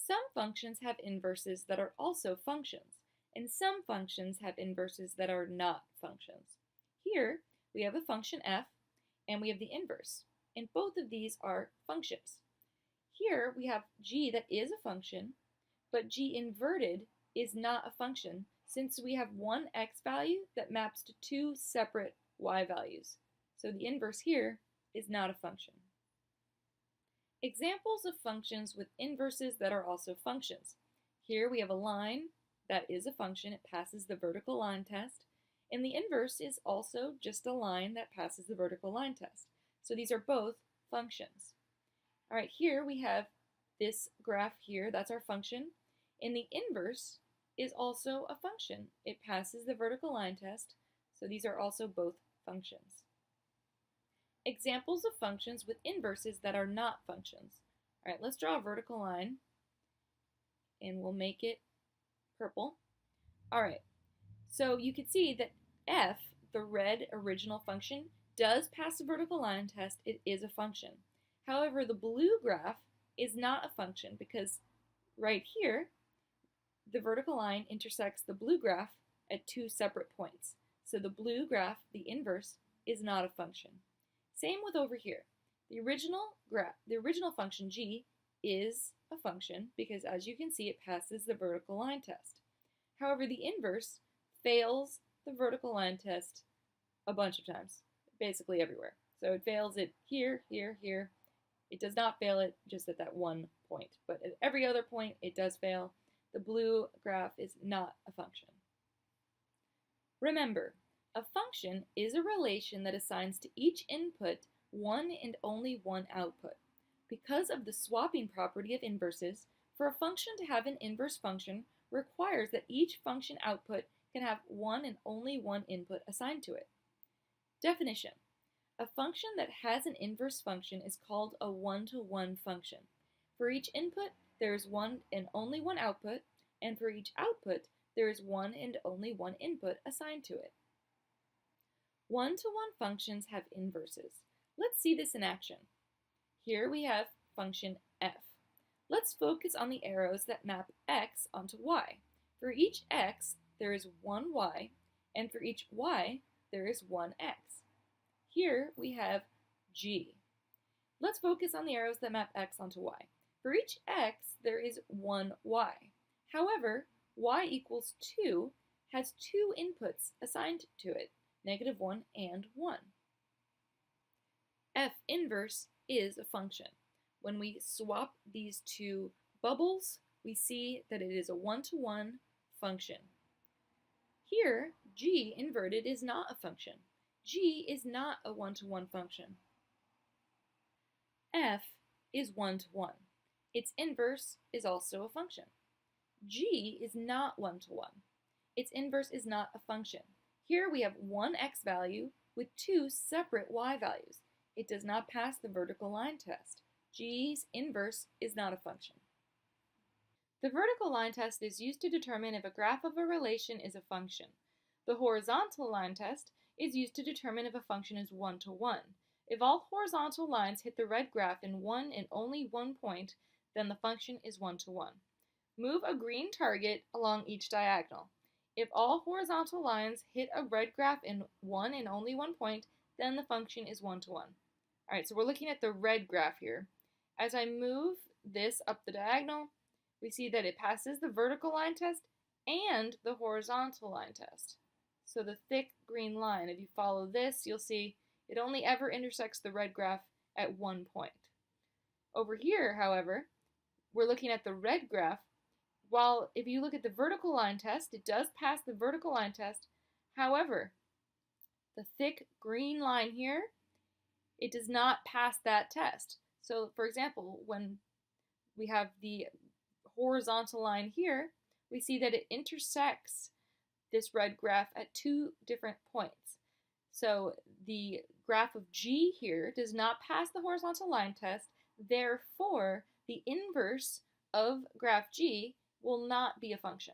Some functions have inverses that are also functions, and some functions have inverses that are not functions. Here, we have a function f, and we have the inverse, and both of these are functions. Here, we have g that is a function, but g inverted is not a function since we have one x value that maps to two separate y values. So the inverse here is not a function. Examples of functions with inverses that are also functions. Here we have a line that is a function. It passes the vertical line test. And the inverse is also just a line that passes the vertical line test. So these are both functions. All right, here we have this graph here. That's our function. And the inverse is also a function. It passes the vertical line test. So these are also both functions. Examples of functions with inverses that are not functions. All right, let's draw a vertical line, and we'll make it purple. All right, so you can see that f, the red original function, does pass the vertical line test. It is a function. However, the blue graph is not a function because right here, the vertical line intersects the blue graph at two separate points. So the blue graph, the inverse, is not a function. Same with over here. The original function g is a function because, as you can see, it passes the vertical line test. However, the inverse fails the vertical line test a bunch of times, basically everywhere. So it fails it here, here, here. It does not fail it just at that one point, but at every other point it does fail. The blue graph is not a function. Remember, a function is a relation that assigns to each input one and only one output. Because of the swapping property of inverses, for a function to have an inverse function requires that each function output can have one and only one input assigned to it. Definition: a function that has an inverse function is called a one-to-one function. For each input, there is one and only one output, and for each output, there is one and only one input assigned to it. One-to-one functions have inverses. Let's see this in action. Here we have function f. Let's focus on the arrows that map x onto y. For each x, there is one y, and for each y, there is one x. Here we have g. Let's focus on the arrows that map x onto y. For each x, there is one y. However, y equals 2 has two inputs assigned to it, -1 and 1. F inverse is a function. When we swap these two bubbles, we see that it is a one-to-one function. Here, g inverted is not a function. G is not a one-to-one function. F is one-to-one. Its inverse is also a function. G is not one-to-one. Its inverse is not a function. Here we have one x value with two separate y values. It does not pass the vertical line test. G's inverse is not a function. The vertical line test is used to determine if a graph of a relation is a function. The horizontal line test is used to determine if a function is one-to-one. If all horizontal lines hit the red graph in one and only one point, then the function is one-to-one. Move a green target along each diagonal. If all horizontal lines hit a red graph in one and only one point, then the function is one-to-one. All right, so we're looking at the red graph here. As I move this up the diagonal, we see that it passes the vertical line test and the horizontal line test. So the thick green line, if you follow this, you'll see it only ever intersects the red graph at one point. Over here, however, we're looking at the red graph. While if you look at the vertical line test, it does pass the vertical line test. However, the thick green line here, it does not pass that test. So, for example, when we have the horizontal line here, we see that it intersects this red graph at two different points. So the graph of G here does not pass the horizontal line test, therefore the inverse of graph G will not be a function.